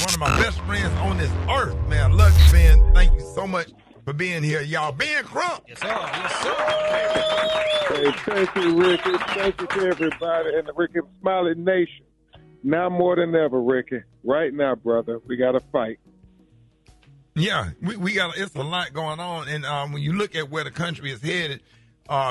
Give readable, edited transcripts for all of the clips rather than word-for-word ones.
one of my best friends on this earth, man. I love you, Ben. Thank you so much for being here, y'all. Ben Crump. Yes, sir. Yes, sir. Hey, thank you, Ricky. Thank you to everybody in the Ricky Smiley Nation. Now more than ever, Ricky. Right now, brother, we got to fight. Yeah, we got. It's a lot going on, and when you look at where the country is headed,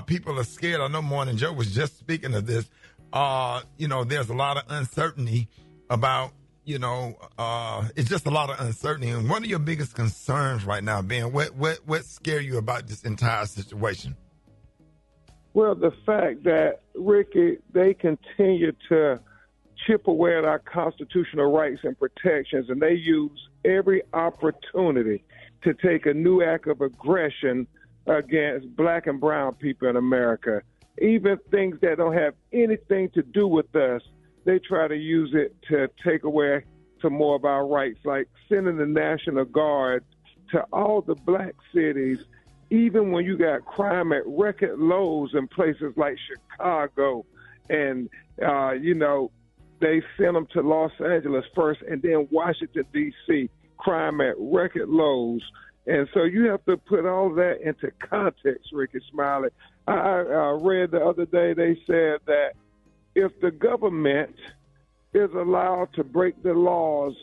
people are scared. I know Morning Joe was just speaking of this. There's a lot of uncertainty about. It's just a lot of uncertainty. And what are your biggest concerns right now, Ben? What scare you about this entire situation? Well, the fact that, Ricky, they continue to chip away at our constitutional rights and protections, and they use every opportunity to take a new act of aggression against black and brown people in America. Even things that don't have anything to do with us, they try to use it to take away some more of our rights, like sending the National Guard to all the black cities, even when you got crime at record lows in places like Chicago. And, they sent them to Los Angeles first and then Washington, D.C., crime at record lows. And so you have to put all that into context, Ricky Smiley. I read the other day they said that if the government is allowed to break the laws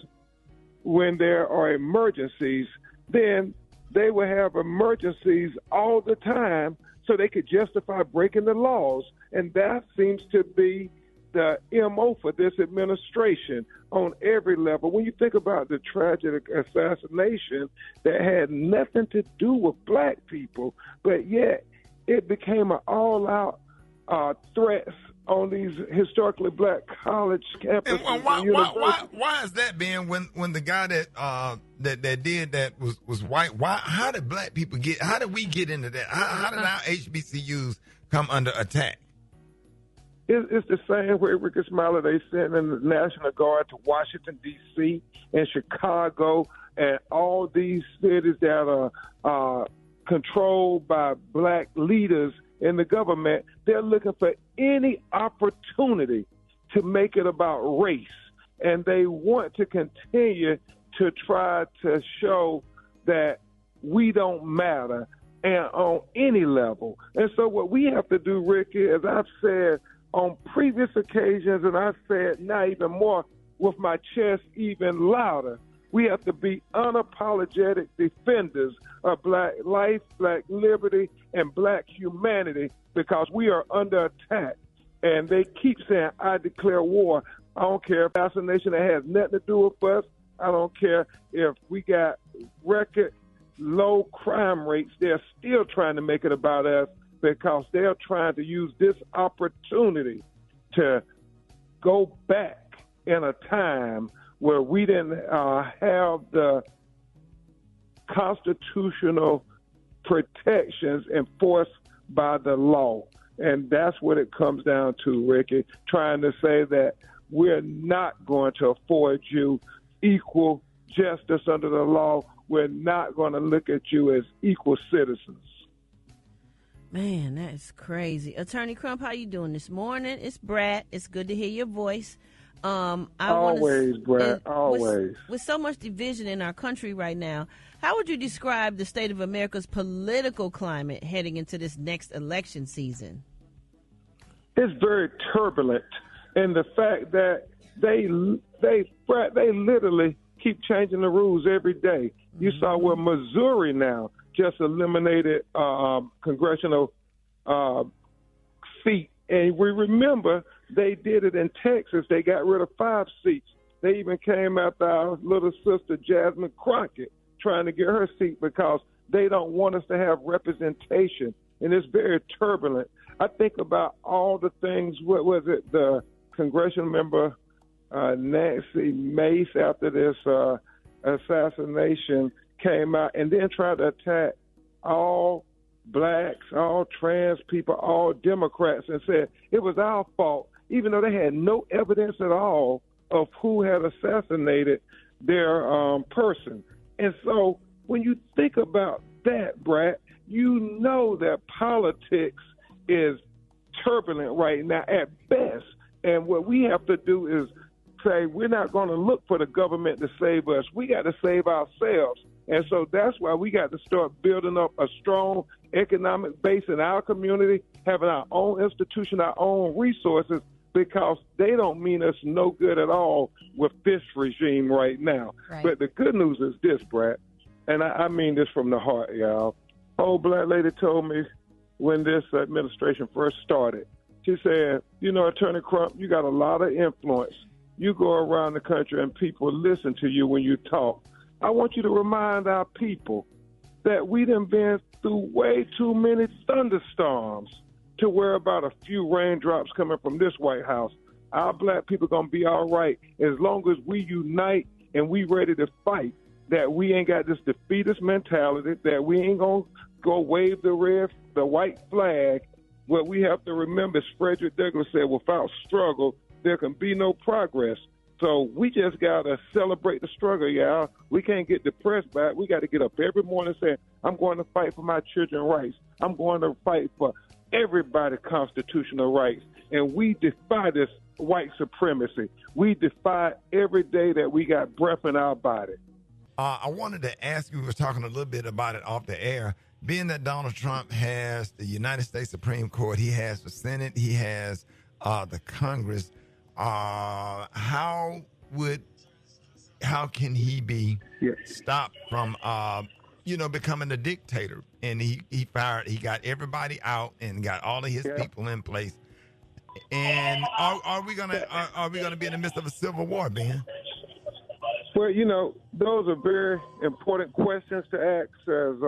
when there are emergencies, then they will have emergencies all the time so they could justify breaking the laws. And that seems to be the MO for this administration on every level. When you think about the tragic assassination that had nothing to do with black people, but yet it became an all-out threat on these historically black college campuses. And why is that, Ben? When the guy that did that was white, how did black people how did we get into that? How did our HBCUs come under attack? It's the same way, Ricky Smiley, they sent in the National Guard to Washington, D.C. and Chicago and all these cities that are controlled by black leaders in the government. They're looking for any opportunity to make it about race. And they want to continue to try to show that we don't matter and on any level. And so what we have to do, Ricky, as I've said on previous occasions, and I've said now even more with my chest even louder, we have to be unapologetic defenders of black life, black liberty, and black humanity because we are under attack. And they keep saying, I declare war. I don't care if assassination that has nothing to do with us. I don't care if we got record low crime rates. They're still trying to make it about us because they're trying to use this opportunity to go back in a time where we didn't have the constitutional protections enforced by the law. And that's what it comes down to, Ricky, trying to say that we're not going to afford you equal justice under the law. We're not going to look at you as equal citizens. Man, that is crazy. Attorney Crump, how you doing this morning? It's Brad. It's good to hear your voice. Always, Brad, always. With so much division in our country right now, how would you describe the state of America's political climate heading into this next election season? It's very turbulent, and the fact that they literally keep changing the rules every day. You saw where Missouri now just eliminated congressional seat, and we remember they did it in Texas. They got rid of 5 seats. They even came after our little sister Jasmine Crockett, trying to get her seat because they don't want us to have representation, and it's very turbulent. I think about all the things, what was it, the congressional member Nancy Mace after this assassination came out and then tried to attack all blacks, all trans people, all Democrats and said it was our fault, even though they had no evidence at all of who had assassinated their person. And so when you think about that, Brad, you know that politics is turbulent right now at best. And what we have to do is say we're not going to look for the government to save us. We got to save ourselves. And so that's why we got to start building up a strong economic base in our community, having our own institution, our own resources, because they don't mean us no good at all with this regime right now. Right. But the good news is this, Brad, and I mean this from the heart, y'all. Old black lady told me when this administration first started, she said, you know, Attorney Crump, you got a lot of influence. You go around the country and people listen to you when you talk. I want you to remind our people that we done been through way too many thunderstorms to worry about a few raindrops coming from this White House. Our black people going to be all right as long as we unite and we ready to fight, that we ain't got this defeatist mentality, that we ain't going to go wave the white flag. What we have to remember, as Frederick Douglass said, without struggle, there can be no progress. So we just got to celebrate the struggle, y'all. We can't get depressed by it. We got to get up every morning and say, I'm going to fight for my children's rights. I'm going to fight for everybody's constitutional rights. And we defy this white supremacy. We defy every day that we got breath in our body. I wanted to ask you, we were talking a little bit about it off the air, being that Donald Trump has the United States Supreme Court, he has the Senate, he has the Congress, how can he be stopped from becoming a dictator? And he got everybody out and got all of his people in place. And are we gonna be in the midst of a civil war, Ben? Well, you know, those are very important questions to ask as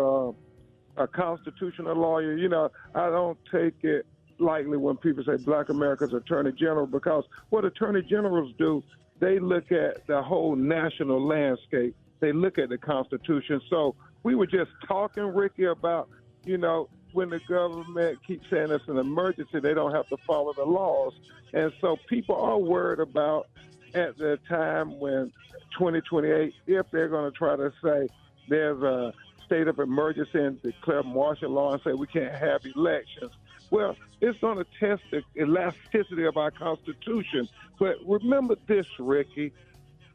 a constitutional lawyer. You know, I don't take it lightly when people say Black America's Attorney General, because what Attorney Generals do, they look at the whole national landscape. They look at the Constitution. So we were just talking, Rickey, about, you know, when the government keeps saying it's an emergency, they don't have to follow the laws. And so people are worried about at the time when 2028, if they're going to try to say there's a state of emergency and declare martial law and say we can't have elections. Well, it's going to test the elasticity of our Constitution. But remember this, Rickey,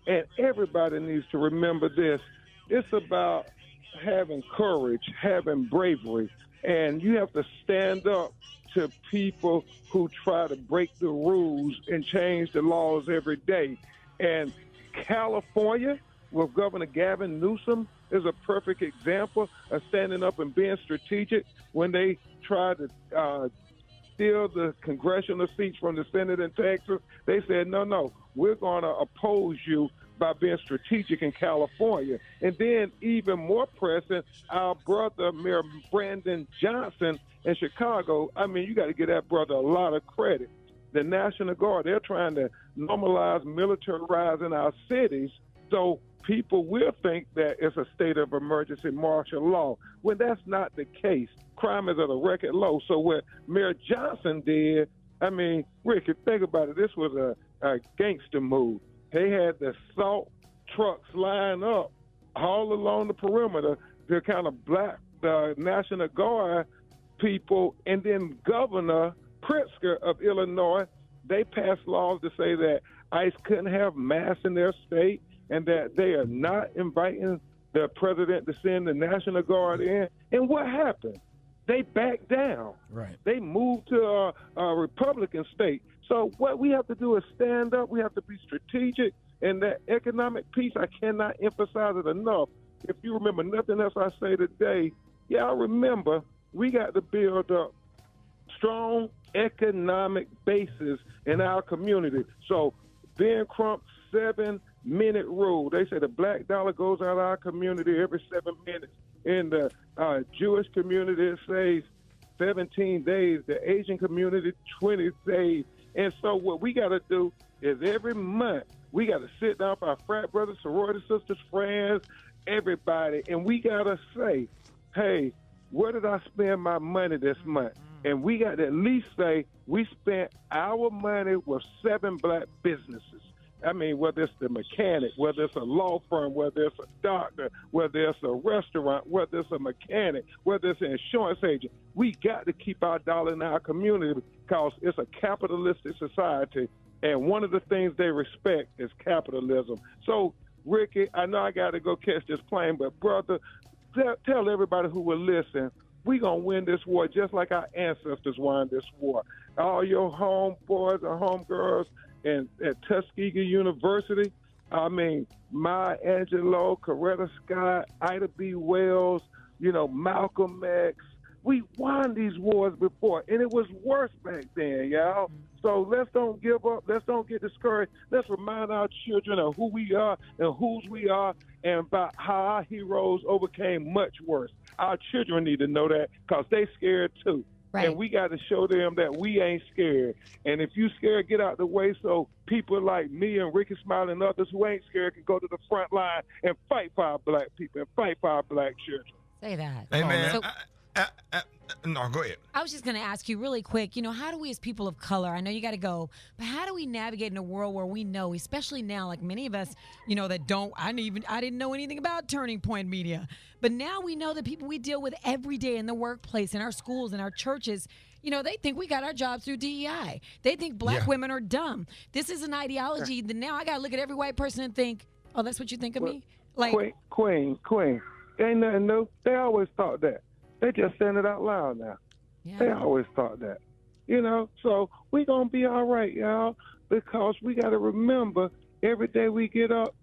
and everybody needs to remember this. It's about having courage, having bravery, and you have to stand up to people who try to break the rules and change the laws every day. And California, with Governor Gavin Newsom, is a perfect example of standing up and being strategic when they tried to steal the congressional seats from the Senate in Texas. They said, no, we're going to oppose you by being strategic in California. And then even more pressing, our brother, Mayor Brandon Johnson in Chicago, I mean, you got to give that brother a lot of credit. The National Guard, they're trying to normalize militarizing our cities so people will think that it's a state of emergency martial law, when that's not the case. Crime is at a record low. So what Mayor Johnson did, I mean, Ricky, think about it. This was a gangster move. They had the assault trucks line up all along the perimeter to kind of block the National Guard people. And then Governor Pritzker of Illinois, they passed laws to say that ICE couldn't have mass in their state and that they are not inviting the president to send the National Guard in. And what happened? They backed down. Right. They moved to a Republican state. So what we have to do is stand up. We have to be strategic. And that economic piece, I cannot emphasize it enough. If you remember nothing else I say today, I remember we got to build up strong economic bases in our community. So Ben Crump's 7-minute rule, they say the black dollar goes out of our community every 7 minutes. In the Jewish community, it says 17 days. The Asian community, 20 days. And so what we got to do is every month, we got to sit down with our frat brothers, sorority sisters, friends, everybody, and we got to say, hey, where did I spend my money this month? And we got to at least say we spent our money with 7 black businesses. I mean, whether it's the mechanic, whether it's a law firm, whether it's a doctor, whether it's a restaurant, whether it's a mechanic, whether it's an insurance agent, we got to keep our dollar in our community because it's a capitalistic society. And one of the things they respect is capitalism. So, Ricky, I know I got to go catch this plane, but brother, tell everybody who will listen, we going to win this war just like our ancestors won this war. All your homeboys and homegirls at Tuskegee University, I mean, Maya Angelou, Coretta Scott, Ida B. Wells, Malcolm X. We won these wars before, and it was worse back then, y'all. So let's don't give up. Let's don't get discouraged. Let's remind our children of who we are and whose we are and about how our heroes overcame much worse. Our children need to know that because they scared too. Right. And we got to show them that we ain't scared. And if you scared, get out the way so people like me and Rickey, Smiley, and others who ain't scared can go to the front line and fight for our black people and fight for our black children. Say that. Hey, man. So, no, go ahead. I was just going to ask you really quick, how do we as people of color, I know you got to go, but how do we navigate in a world where we know, especially now, like many of us, that don't, I didn't know anything about Turning Point Media, but now we know that people we deal with every day in the workplace, in our schools, in our churches, they think we got our jobs through DEI. They think black women are dumb. This is an ideology that now I got to look at every white person and think, oh, that's what you think of me? Like Queen, ain't nothing new. They always thought that. They just saying it out loud now. Yeah. They always thought that. So we going to be all right, y'all, because we got to remember every day we get up,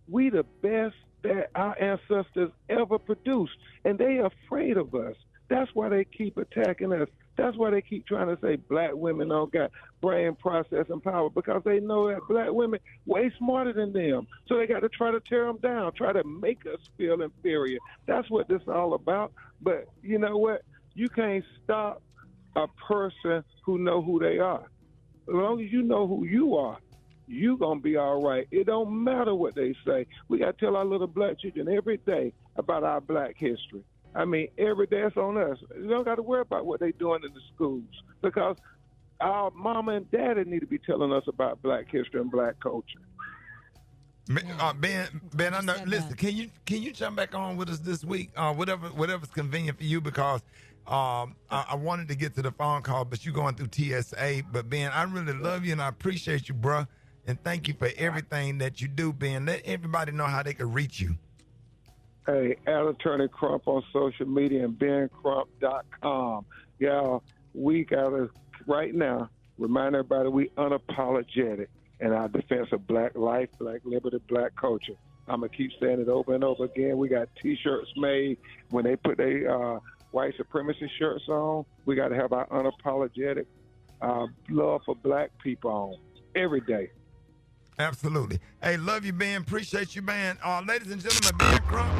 we the best that our ancestors ever produced, and they afraid of us. That's why they keep attacking us. That's why they keep trying to say black women don't got brain processing power, because they know that black women way smarter than them. So they got to try to tear them down, try to make us feel inferior. That's what this is all about. But you know what? You can't stop a person who know who they are. As long as you know who you are, you going to be all right. It don't matter what they say. We got to tell our little black children every day about our black history. I mean, every day it's on us. You don't got to worry about what they're doing in the schools, because our mama and daddy need to be telling us about black history and black culture. Ben, I know. Listen, can you jump back on with us this week? Whatever's convenient for you, because I wanted to get to the phone call, but you're going through TSA. But Ben, I really love you and I appreciate you, bruh, and thank you for everything that you do, Ben. Let everybody know how they can reach you. Hey, at Attorney Crump on social media and bencrump.com. Y'all, we got to, right now, remind everybody we unapologetic in our defense of black life, black liberty, black culture. I'm going to keep saying it over and over again. We got T-shirts made. When they put their white supremacy shirts on, we got to have our unapologetic love for black people on every day. Absolutely. Hey, love you, Ben. Appreciate you, Ben. Ladies and gentlemen, Ben Crump,